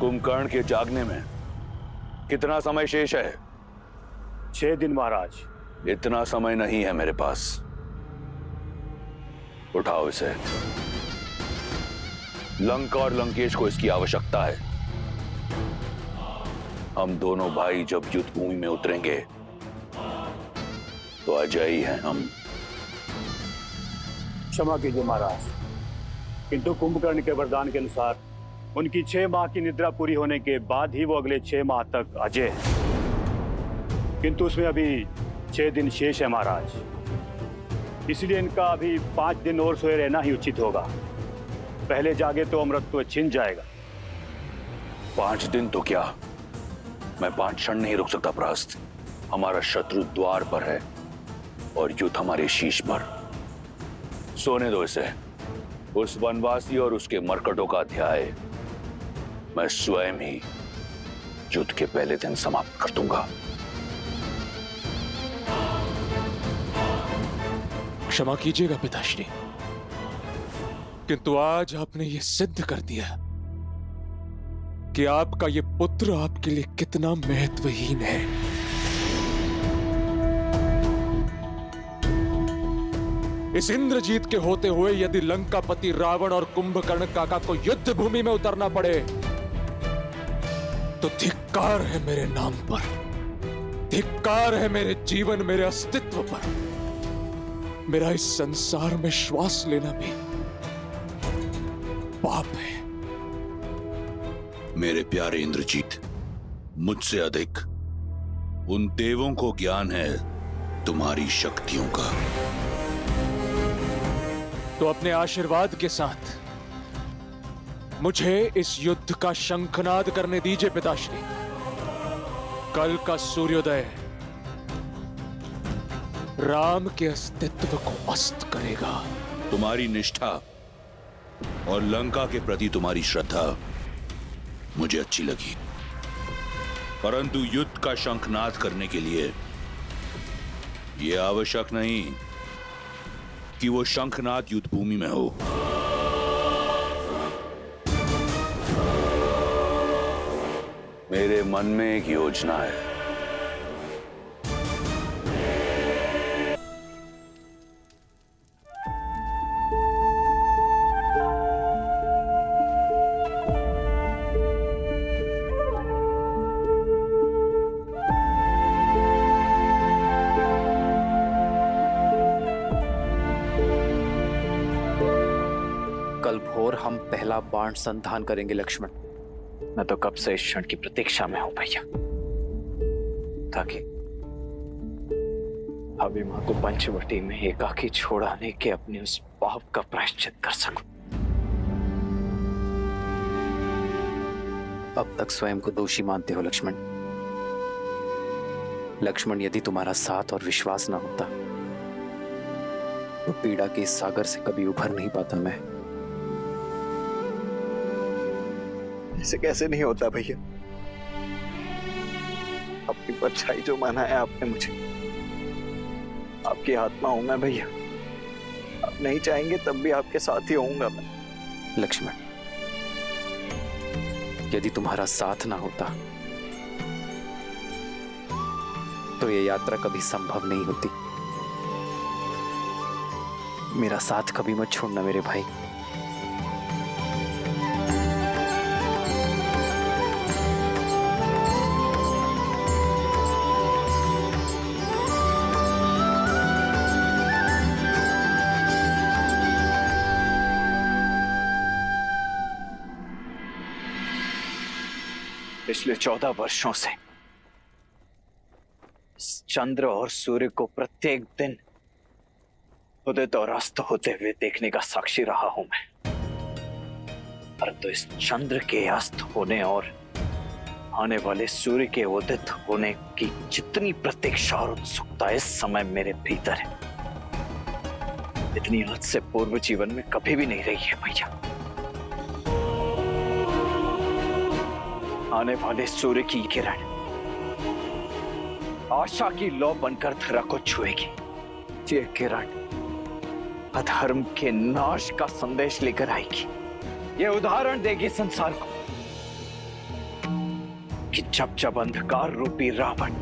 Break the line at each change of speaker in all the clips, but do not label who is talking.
कुंभकर्ण के जागने में कितना समय शेष है?
6 दिन महाराज।
इतना समय नहीं है मेरे पास। उठाओ इसे। लंका और लंकेश को इसकी आवश्यकता है। हम दोनों भाई जब युद्ध भूमि में उतरेंगे तो अजयी हैं हम।
क्षमा कीजिए महाराज, किंतु कुंभकर्ण के वरदान के अनुसार उनकी 6 माह की निद्रा पूरी होने के बाद ही वो अगले 6 माह तक अजय है। किंतु उसमें अभी 6 दिन शेष है महाराज, इसलिए इनका अभी 5 दिन और सोए रहना ही उचित होगा। पहले जागे तो अमृतत्व छिन जाएगा।
5 दिन तो क्या, मैं 5 क्षण नहीं रुक सकता प्रहस्त। हमारा शत्रु द्वार पर है और युद्ध हमारे शीश पर। सोने दो इसे। उस वनवासी और उसके मरकटों का अध्याय मैं स्वयं ही युद्ध के पहले दिन समाप्त कर दूंगा।
क्षमा कीजिएगा पिताश्री, किंतु आज आपने यह सिद्ध कर दिया कि आपका यह पुत्र आपके लिए कितना महत्वहीन है। इस इंद्रजीत के होते हुए यदि लंकापति रावण और कुंभकर्ण काका को युद्ध भूमि में उतरना पड़े तो धिक्कार है मेरे नाम पर, धिक्कार है मेरे जीवन, मेरे अस्तित्व पर। मेरा इस संसार में श्वास लेना भी पाप है।
मेरे प्यारे इंद्रजीत, मुझसे अधिक उन देवों को ज्ञान है तुम्हारी शक्तियों का।
तो अपने आशीर्वाद के साथ मुझे इस युद्ध का शंखनाद करने दीजिए पिताश्री। कल का सूर्योदय राम के अस्तित्व को अस्त करेगा।
तुम्हारी निष्ठा और लंका के प्रति तुम्हारी श्रद्धा मुझे अच्छी लगी, परंतु युद्ध का शंखनाद करने के लिए यह आवश्यक नहीं कि वो शंखनाद युद्ध भूमि में हो। मेरे मन में एक योजना है।
कल भोर हम पहला बाण संधान करेंगे लक्ष्मण। मैं तो कब से इस क्षण की प्रतीक्षा में हूं भैया, ताकि अभी मां को पंचवटी में एकाकी छोड़ाने के अपने उस पाप का प्रायश्चित कर सकूं। अब तक स्वयं को दोषी मानते हो लक्ष्मण। लक्ष्मण, यदि तुम्हारा साथ और विश्वास ना होता तो पीड़ा के इस सागर से कभी उभर नहीं पाता मैं।
ऐसे कैसे नहीं होता भैया? अपनी परछाई जो माना है आपने मुझे, आपकी आत्मा हूं मैं भैया। आप नहीं चाहेंगे तब भी आपके साथ ही होऊंगा मैं।
लक्ष्मण, यदि तुम्हारा साथ ना होता तो यह यात्रा कभी संभव नहीं होती। मेरा साथ कभी मत छोड़ना मेरे भाई। पिछले 14 वर्षों से चंद्र और सूर्य को प्रत्येक दिन उदित और अस्त होते हुए देखने का साक्षी रहा हूं मैं, परंतु इस चंद्र के अस्त होने और आने वाले सूर्य के उदित होने की जितनी प्रतीक्षा और उत्सुकता इस समय मेरे भीतर है, इतनी आज से पूर्व जीवन में कभी भी नहीं रही है भैया। आने वाले सूर्य की किरण आशा की लौ बनकर धरा को छुएगी। ये किरण अधर्म के नाश का संदेश लेकर आएगी। ये उदाहरण देगी संसार को कि जब जब अंधकार रूपी रावण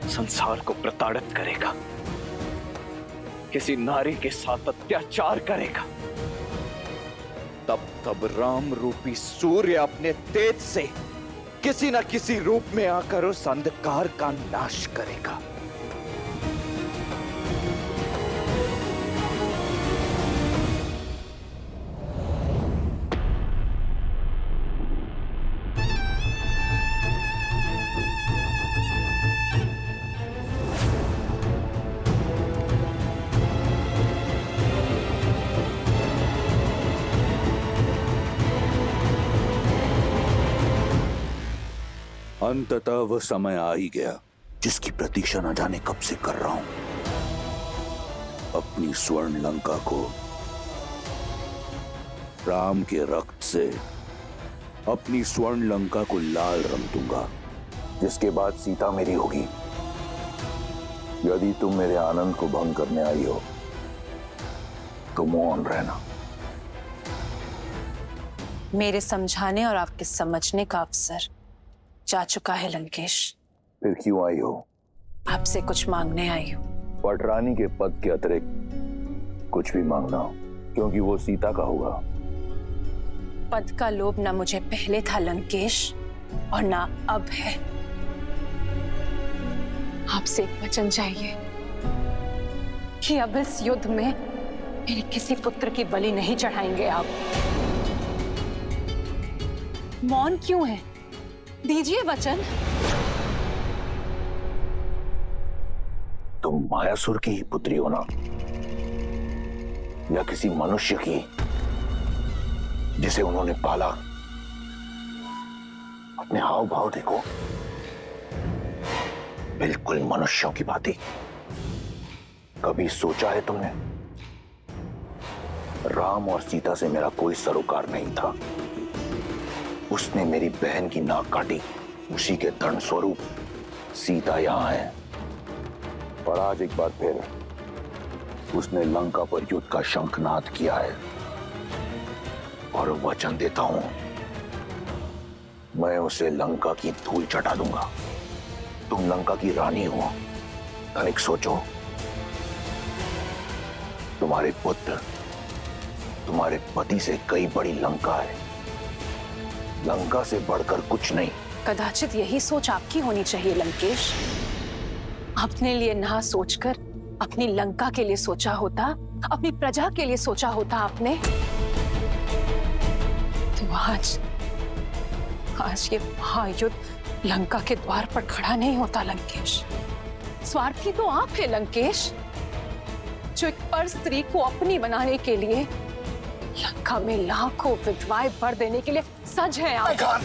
संसार को प्रताड़ित करेगा, किसी नारी के साथ अत्याचार करेगा, तब तब राम रूपी सूर्य अपने तेज से किसी न किसी रूप में आकर उस अंधकार का नाश करेगा।
अंततः वह समय आ ही गया जिसकी प्रतीक्षा न जाने कब से कर रहा हूं। अपनी स्वर्ण लंका को राम के रक्त से अपनी स्वर्ण लंका को लाल रंग दूंगा, जिसके बाद सीता मेरी होगी। यदि तुम मेरे आनंद को भंग करने आई हो तो मौन रहना।
मेरे समझाने और आपके समझने का अवसर जा चुका है लंकेश।
फिर क्यों आई हो?
आपसे कुछ मांगने आई हूँ।
पटरानी के पद के अतिरिक्त कुछ भी मांगना, क्योंकि वो सीता का होगा।
पद का लोभ ना मुझे पहले था लंकेश, और ना अब है। आपसे एक वचन चाहिए कि अब इस युद्ध में मेरे किसी पुत्र की बलि नहीं चढ़ाएंगे आप। मौन क्यों है? दीजिए वचन।
तुम मायासुर की ही पुत्री हो ना, या किसी मनुष्य की जिसे उन्होंने पाला? अपने हाव भाव देखो, बिल्कुल मनुष्यों की भांति। कभी सोचा है तुमने? राम और सीता से मेरा कोई सरोकार नहीं था। उसने मेरी बहन की नाक काटी, उसी के दंड स्वरूप सीता यहां है। और आज एक बार फिर उसने लंका पर युद्ध का शंखनाद किया है, और वचन देता हूं मैं उसे लंका की धूल चटा दूंगा। तुम लंका की रानी हो, तनिक सोचो। तुम्हारे पुत्र तुम्हारे पति से कई बड़ी लंका है, लंका से बढ़कर कुछ नहीं।
कदाचित यही सोच आपकी होनी चाहिए लंकेश। अपने लिए ना सोचकर अपनी लंका के लिए सोचा होता, अपनी प्रजा के लिए सोचा होता आपने, तो आज ये महायुद्ध लंका के द्वार पर खड़ा नहीं होता लंकेश। स्वार्थी तो आप है लंकेश, जो एक पर स्त्री को अपनी बनाने के लिए लंका में लाखों विधवाएं भर देने के लिए सज है आप।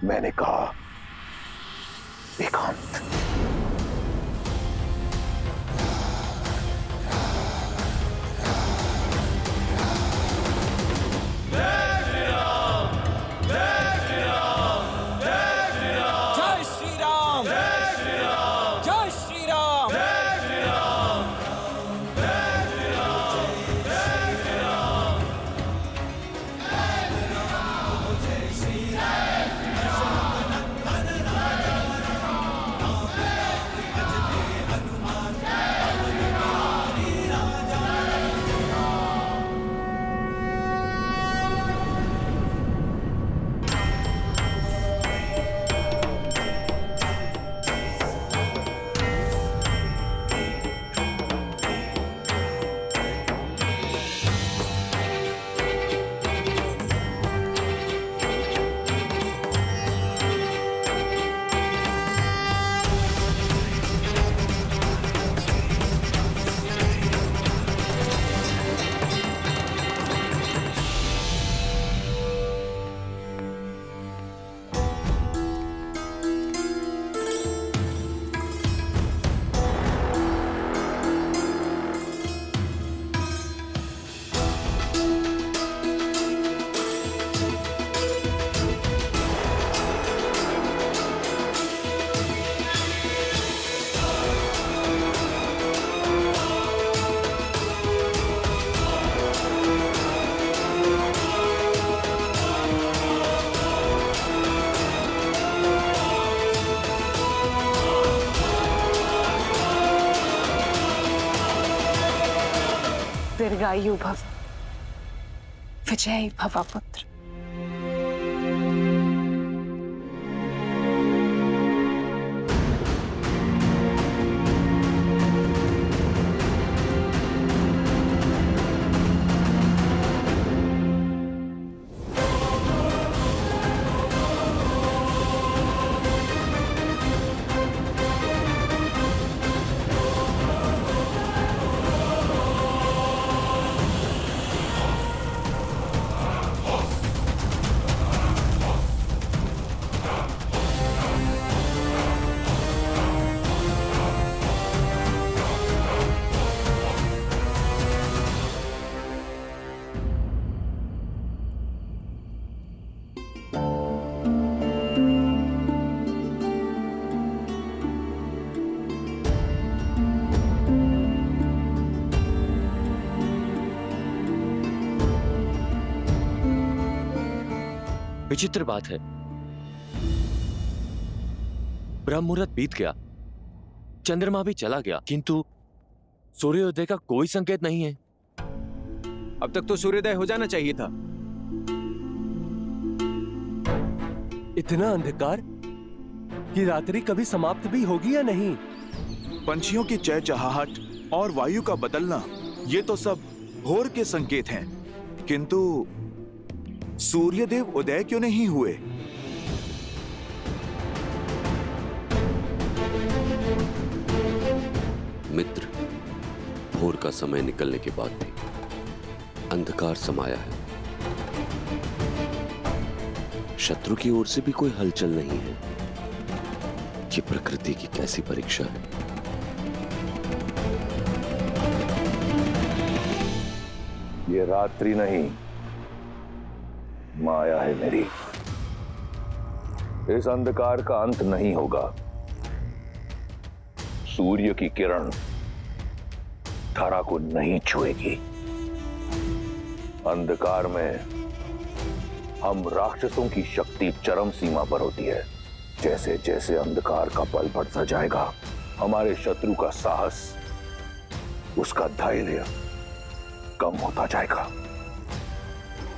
मैंने कहा एकांत।
जय श्री राम, जय श्री राम, जय श्री राम, जय श्री राम, जय श्री राम, जय श्री राम, जय श्री राम, जय श्री राम।
दीर्घायु भव, विजयी भव पुत्र।
विचित्र बात है, ब्रह्म मुहूर्त बीत गया, चंद्रमा भी चला गया, किंतु सूर्योदय का कोई संकेत नहीं है।
अब तक तो सूर्योदय हो जाना चाहिए था।
इतना अंधकार कि रात्रि कभी समाप्त भी होगी या नहीं?
पंछियों की चहचहाहट और वायु का बदलना, ये तो सब भोर के संकेत हैं, किंतु सूर्यदेव उदय क्यों नहीं हुए?
मित्र, भोर का समय निकलने के बाद भी अंधकार समाया है। शत्रु की ओर से भी कोई हलचल नहीं है। ये प्रकृति की कैसी परीक्षा है।
ये रात्रि नहीं, माया है मेरी। इस अंधकार का अंत नहीं होगा। सूर्य की किरण धरा को नहीं छुएगी। अंधकार में हम राक्षसों की शक्ति चरम सीमा पर होती है। जैसे जैसे अंधकार का बल बढ़ता जाएगा, हमारे शत्रु का साहस, उसका धैर्य कम होता जाएगा।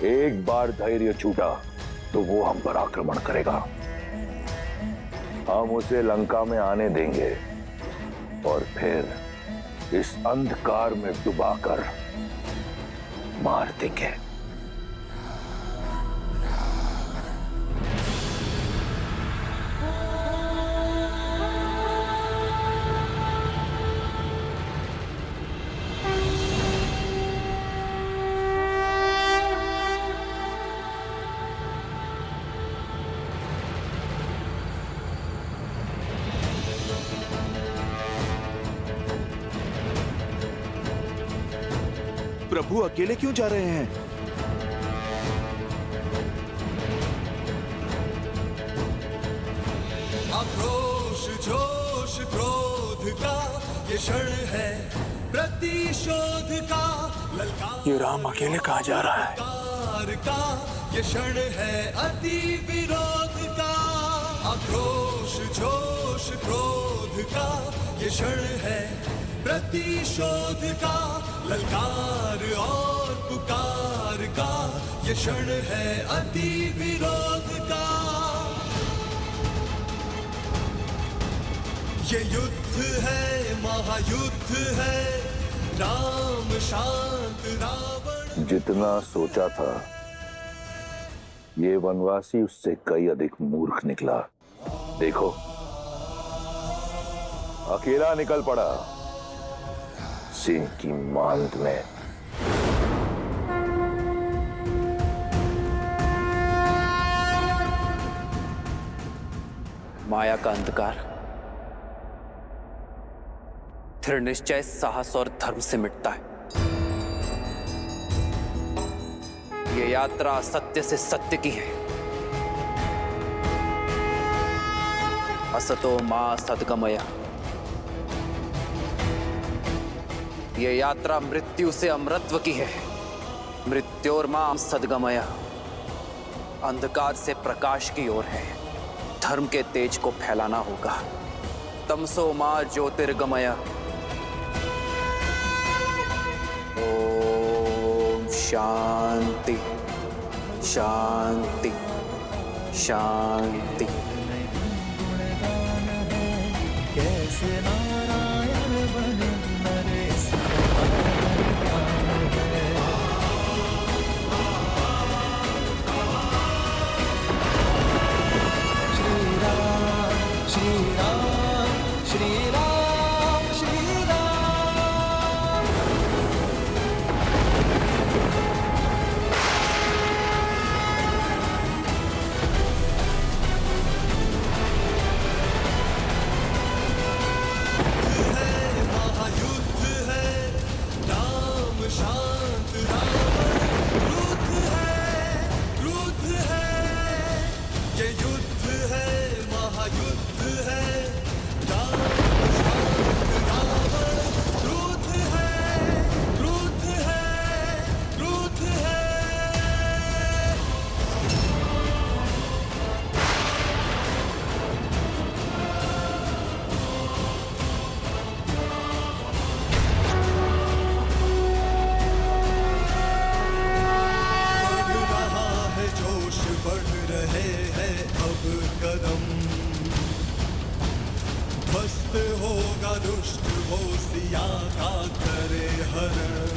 एक बार धैर्य छूटा तो वो हम पर आक्रमण करेगा। हम उसे लंका में आने देंगे और फिर इस अंधकार में डुबाकर मार देंगे।
प्रभु अकेले क्यों जा रहे हैं?
आक्रोश जोश क्रोध का ये क्षण है, प्रतिशोध का ललकार।
ये राम अकेले कहाँ जा रहा है?
का ये क्षण है, अति विरोध का। आक्रोश जोश क्रोध का ये क्षण है, प्रतिशोध का ललकार और पुकार का ये क्षण है, अति विरोध का। ये युद्ध है, महायुद्ध है, राम शांत रावण।
जितना सोचा था, ये वनवासी उससे कई अधिक मूर्ख निकला। देखो, अकेला निकल पड़ा सिंह की मांद में।
माया का अंधकार दृढ़ निश्चय, साहस और धर्म से मिटता है। ये यात्रा सत्य से सत्य की है। असतो मां सद्गमय। ये यात्रा मृत्यु से अमरत्व की है। मृत्योर मां सद्गमय। अंधकार से प्रकाश की ओर है। धर्म के तेज को फैलाना होगा। तमसो मां ज्योतिर्गमय। ओम
शांति शांति शांति।
कैसे नारायण बने नरेश श्री राम श्री राम श्री राम श्री राम। महायुद्ध है राम शांत रावण क्रुद्ध है ये युद्ध है महायुद्ध है राम शांत रावण क्रुद्ध है क्रुद्ध है क्रुद्ध है। बढ़ रहा है जोश बढ़ रहे हैं अब कदम ध्वस्त होगा दुष्ट वो सिया का करे हरण।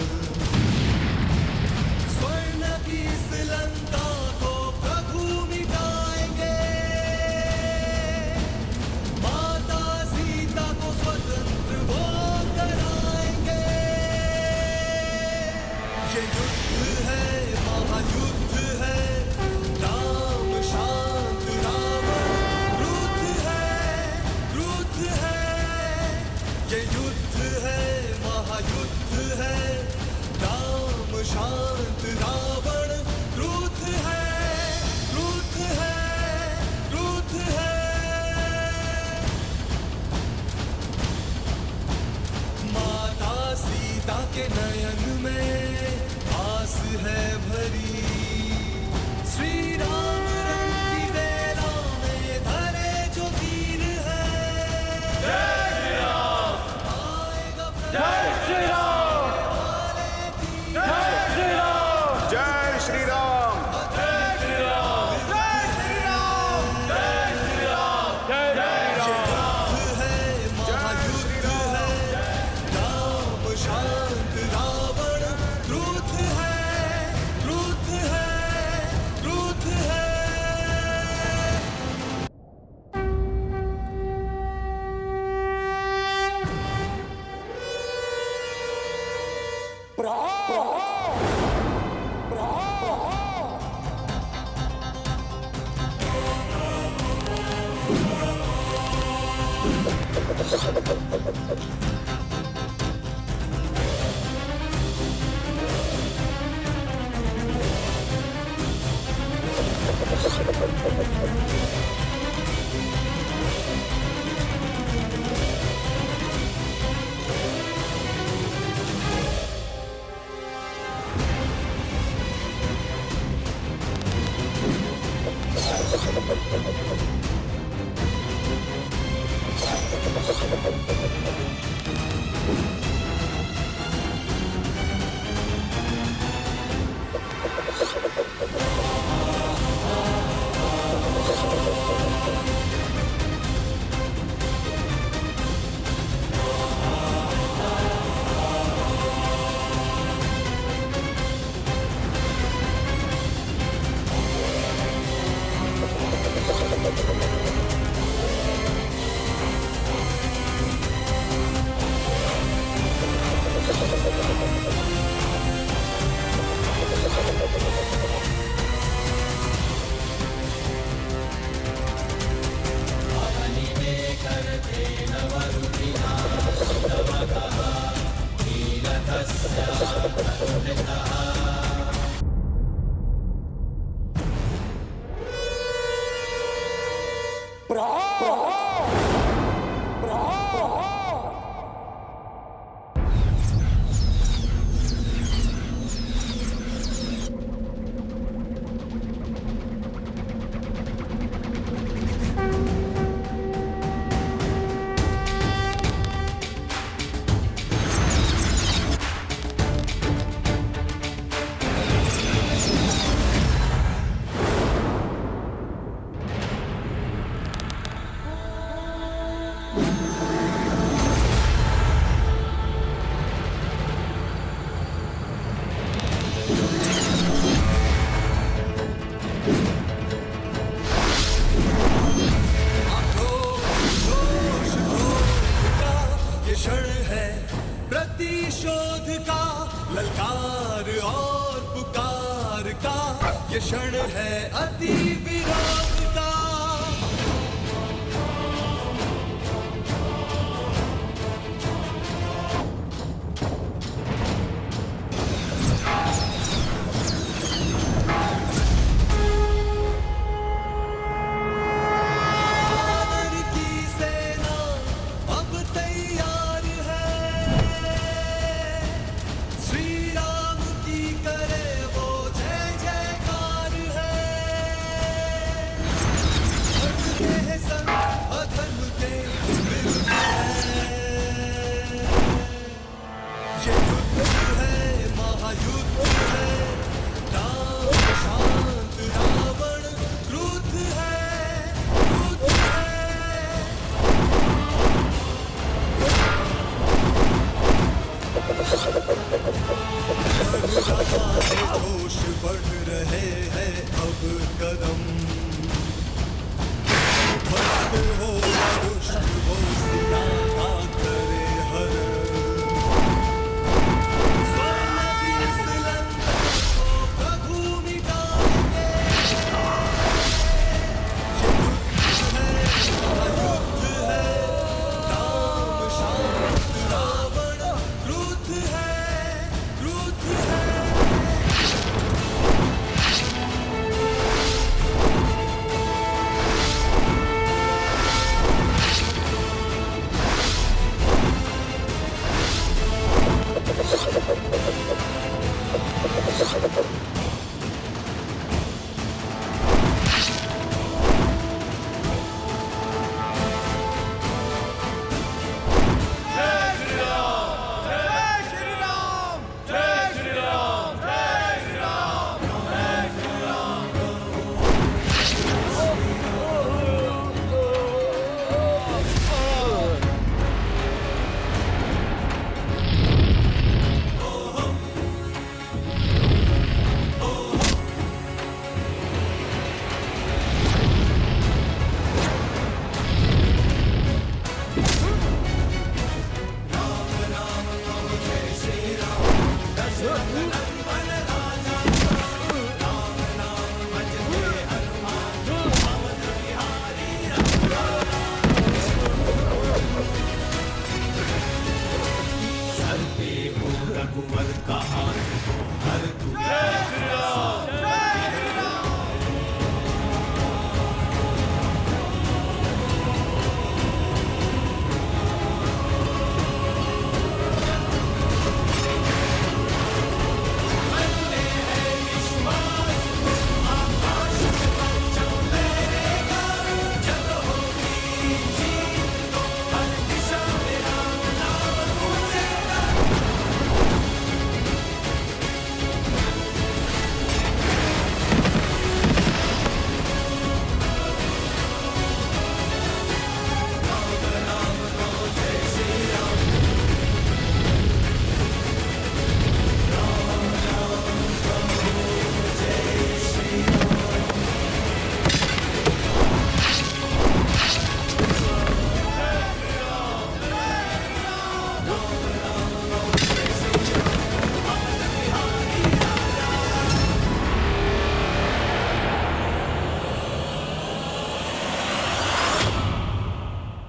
स्वर्ण की इस लंका को प्रभु मिटाएंगे माता सीता को स्वतंत्र वो कराएंगे। ये युद्ध है महायुद्ध है राम शांत रावण क्रुद्ध है ये युद्ध है महायुद्ध है राम शांत रावण क्रुद्ध है क्रुद्ध है क्रुद्ध है। माता सीता के नयन में आस है भरी श्री राम रंग की बेला में धरे जो तीर है। जय श्री राम आएगा जय श्री राम जय श्री राम
जय श्री राम।
जय श्री राम जय श्री राम जय श्री राम जय श्री राम। युद्ध है महायुद्ध है राम शांत रावण क्रुद्ध है क्रुद्ध है क्रुद्ध है। ललकार और पुकार का ये क्षण है अति विरोध का। वानर की सेना अब तैयार है, श्री राम की करे वो जय जयकार है। धर्म के संग अधर्म के विरुद्ध है, ये युद्ध है महायुद्ध है। राम शांत रावण क्रुद्ध है, क्रुद्ध है। जोश बढ़ रहे हैं अब कदम, भक्त हो दुष्ट हो सिया का करे हर। स्वर्ण की लंका को प्रभु मिटाएंगे, ये युद्ध है महायुद्ध है। राम शांत रावण क्रुद्ध है, क्रुद्ध है।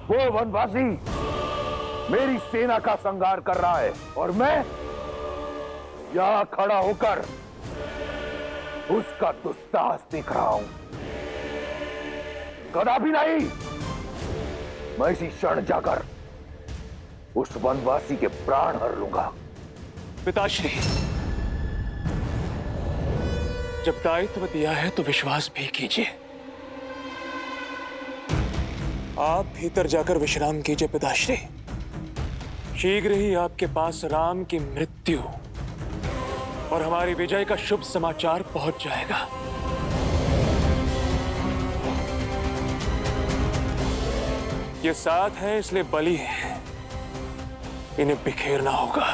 वो वनवासी मेरी सेना का संहार कर रहा है और मैं यहां खड़ा होकर उसका दुस्साहस देख रहा हूं। कदापि नहीं, मैं इसी क्षण जाकर उस वनवासी के प्राण हर लूंगा।
पिताश्री, जब दायित्व दिया है तो विश्वास भी कीजिए। आप भीतर जाकर विश्राम कीजिए पिताश्री। शीघ्र ही आपके पास राम की मृत्यु और हमारी विजय का शुभ समाचार पहुंच जाएगा। ये साथ है इसलिए बलि है, इन्हें बिखेरना होगा।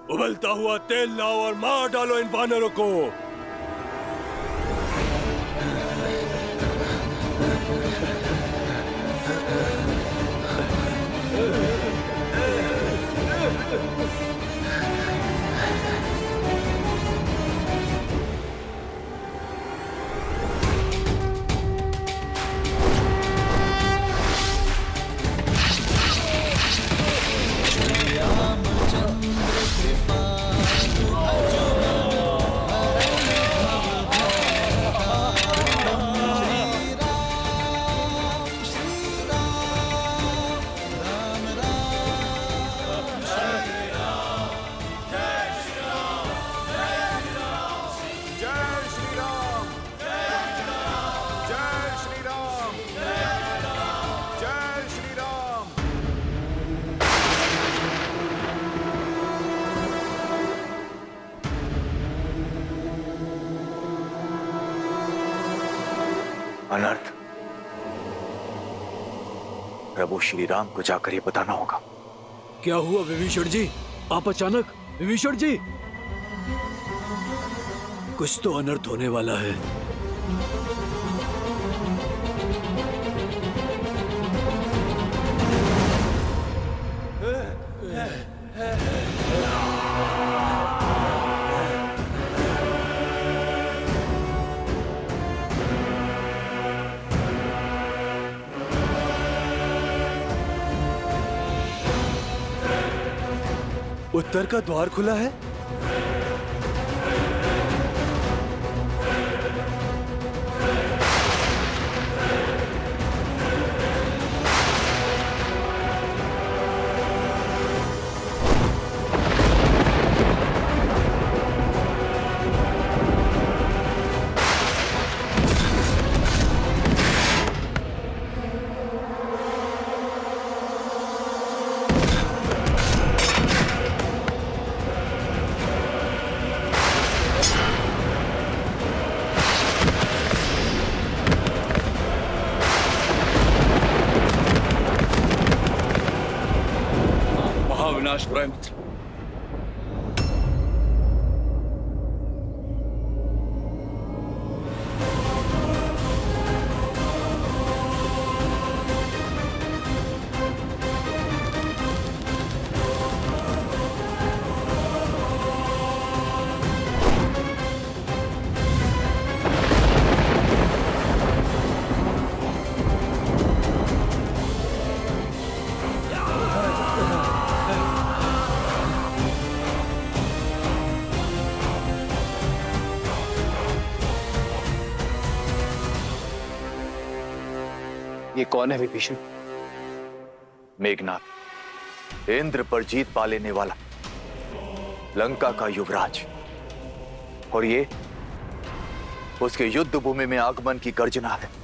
उबलता हुआ तेल लाओ और मार डालो इन वानरों को।
अनर्थ प्रभु श्री राम को जाकर ये बताना होगा।
क्या हुआ विभीषण जी? आप अचानक? विभीषण जी, कुछ तो अनर्थ होने वाला है। उत्तर का द्वार खुला है।
महाविनाश प्राय मित्र,
ये कौन है विभीषण? मेघनाथ, इंद्र पर जीत पा लेने वाला लंका का युवराज, और ये उसके युद्ध भूमि में आगमन की गर्जना है।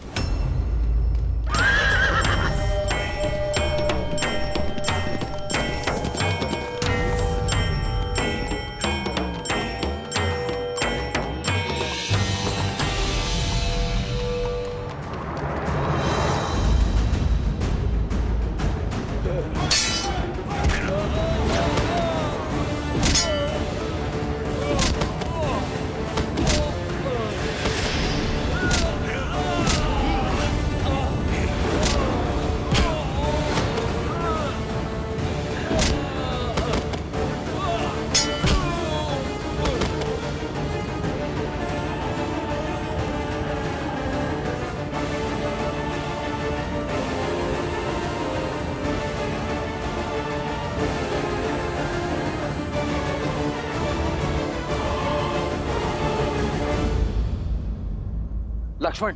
लक्ष्मण,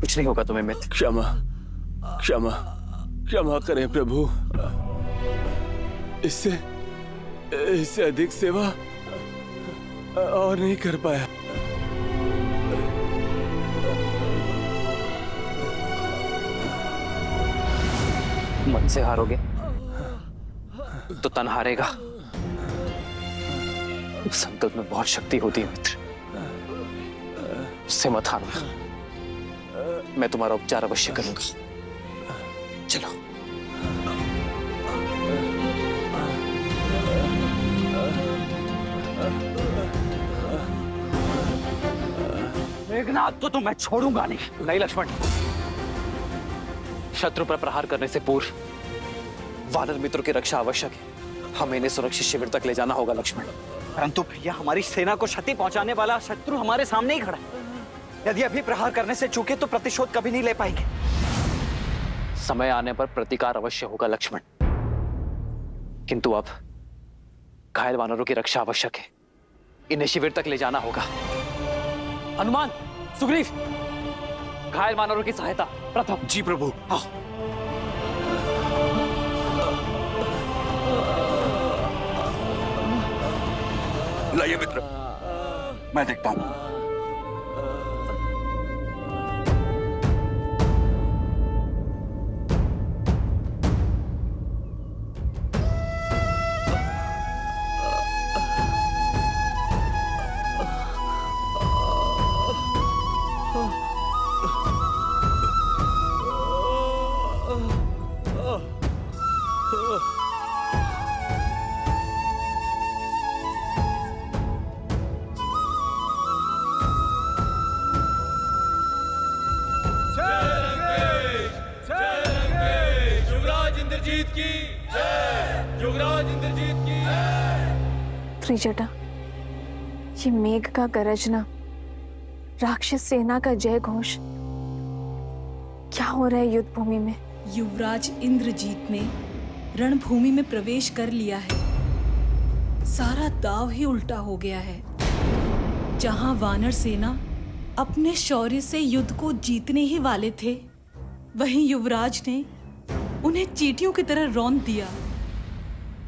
कुछ नहीं होगा तुम्हें मित्र।
क्षमा, क्षमा क्षमा करें प्रभु। इससे अधिक सेवा और नहीं कर पाया।
मन से हारोगे तो तन हारेगा। संकल्प में बहुत शक्ति होती है मित्र, उससे मत हारना। मैं तुम्हारा उपचार अवश्य करूंगा। चलो। मेघनाथ को तो मैं छोड़ूंगा नहीं। नहीं लक्ष्मण, शत्रु पर प्रहार करने से पूर्व वानर मित्रों की रक्षा आवश्यक है। हमें इन्हें सुरक्षित शिविर तक ले जाना होगा लक्ष्मण। परंतु भैया, हमारी सेना को क्षति पहुंचाने वाला शत्रु हमारे सामने ही खड़ा है। यदि अभी प्रहार करने से चूके तो प्रतिशोध कभी नहीं ले पाएंगे। समय आने पर प्रतिकार अवश्य होगा लक्ष्मण, किंतु अब घायल वानरों की रक्षा आवश्यक है। इन्हें शिविर तक ले जाना होगा। हनुमान, सुग्रीव, घायल वानरों की सहायता प्रथम।
जी प्रभु।
हाँ।
लाइए मित्र, मैं देखता हूं।
त्रिजटा, ये मेघ का गरजना, राक्षस सेना का जय घोष, क्या हो रहा है युद्ध भूमि में?
युवराज इंद्रजीत ने रणभूमि में प्रवेश कर लिया है। सारा दाव ही उल्टा हो गया है। जहां वानर सेना अपने शौर्य से युद्ध को जीतने ही वाले थे, वहीं युवराज ने उन्हें चींटियों की तरह रौंद दिया।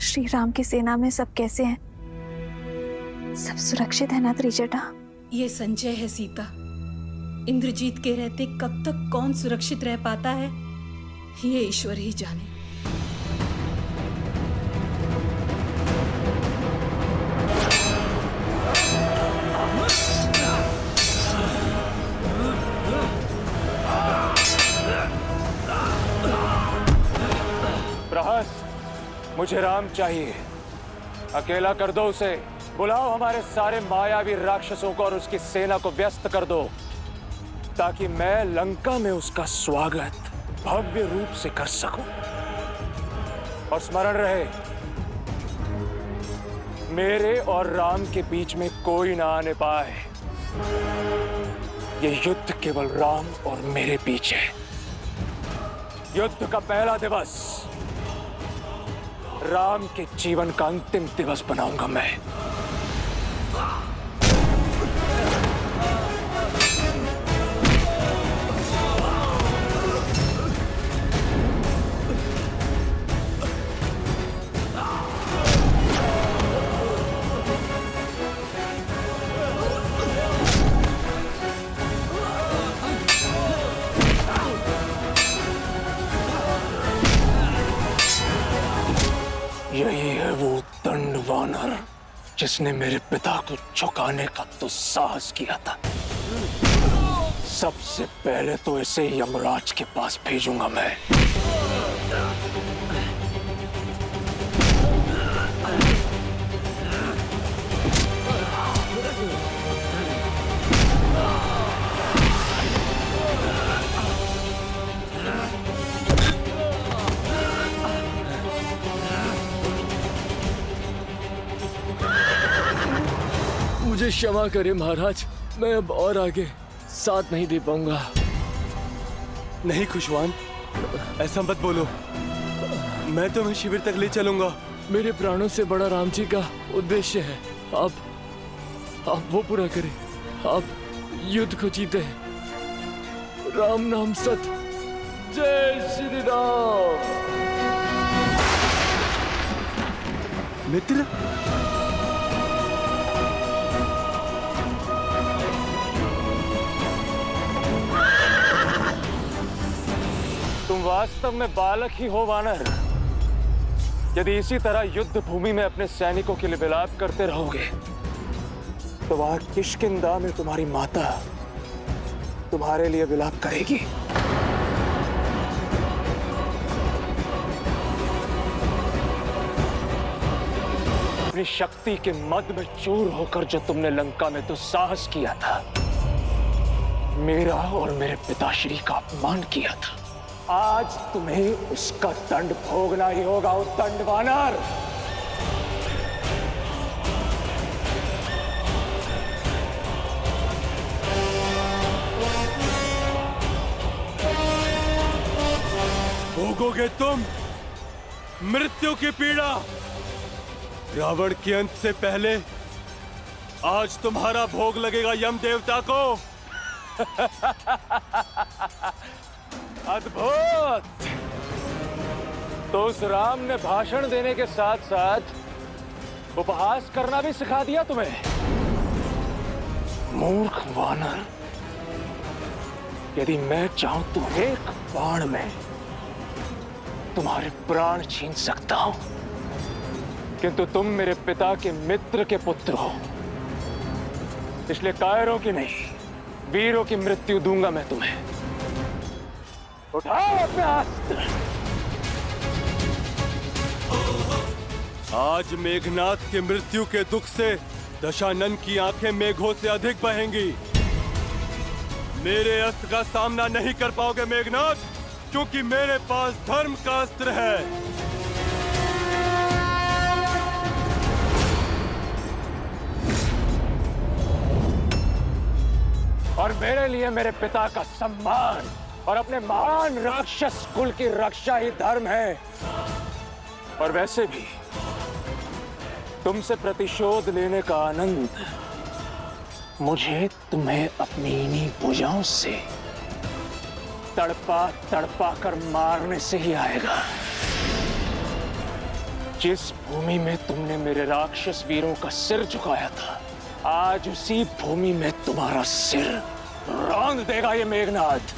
श्री राम की सेना में सब कैसे हैं? सब सुरक्षित है ना त्रिजटा?
ये संचय है सीता। इंद्रजीत के रहते कब तक कौन सुरक्षित रह पाता है, ये ईश्वर ही जाने।
प्रहस, मुझे राम चाहिए। अकेला कर दो उसे। बुलाओ हमारे सारे मायावी राक्षसों को और उसकी सेना को व्यस्त कर दो, ताकि मैं लंका में उसका स्वागत भव्य रूप से कर सकूं। और स्मरण रहे, मेरे और राम के बीच में कोई ना आने पाए। ये युद्ध केवल राम और मेरे बीच है। युद्ध का पहला दिवस राम के जीवन का अंतिम दिवस बनाऊंगा मैं। यही है वो दंड वानर जिसने मेरे पिता को झुकाने का दुस्साहस किया था। सबसे पहले तो इसे यमराज के पास भेजूंगा मैं।
मुझे क्षमा करें महाराज, मैं अब और आगे साथ नहीं दे पाऊंगा।
नहीं खुशवान, ऐसा मत बोलो। मैं तुम्हें शिविर तक ले चलूंगा।
मेरे प्राणों से बड़ा राम जी का उद्देश्य है। आप वो पूरा करें। आप युद्ध को जीते हैं। राम नाम सत,
जय श्री राम।
मित्र,
तुम वास्तव में बालक ही हो वानर। यदि इसी तरह युद्ध भूमि में अपने सैनिकों के लिए विलाप करते रहोगे तो वहां किष्किंधा में तुम्हारी माता तुम्हारे लिए विलाप करेगी। अपनी शक्ति के मद में चूर होकर जो तुमने लंका में दुस्साहस किया था, मेरा और मेरे पिताश्री का अपमान किया था, आज तुम्हें उसका दंड भोगना ही होगा, उस दंड वानर।
भोगोगे तुम मृत्यु की पीड़ा। रावण के अंत से पहले आज तुम्हारा भोग लगेगा यम देवता को।
अद्भुत! तो उस राम ने भाषण देने के साथ साथ उपहास करना भी सिखा दिया तुम्हें। मूर्ख वानर, यदि मैं चाहूं तो एक बाण में तुम्हारे प्राण छीन सकता हूं, किंतु तुम मेरे पिता के मित्र के पुत्र हो, इसलिए कायरों की नहीं, वीरों की मृत्यु दूंगा मैं तुम्हें। उठाओ अपने अस्त्र।
आज मेघनाथ के मृत्यु के दुख से दशानन की आंखें मेघों से अधिक बहेंगी। मेरे अस्त्र का सामना नहीं कर पाओगे मेघनाथ, क्योंकि मेरे पास धर्म का अस्त्र है।
और मेरे लिए मेरे पिता का सम्मान और अपने महान राक्षस कुल की रक्षा ही धर्म है। और वैसे भी तुमसे प्रतिशोध लेने का आनंद मुझे तुम्हें अपनी इन्हीं भुजाओं से तड़पा तड़पा कर मारने से ही आएगा। जिस भूमि में तुमने मेरे राक्षस वीरों का सिर झुकाया था, आज उसी भूमि में तुम्हारा सिर रौंद देगा ये मेघनाथ।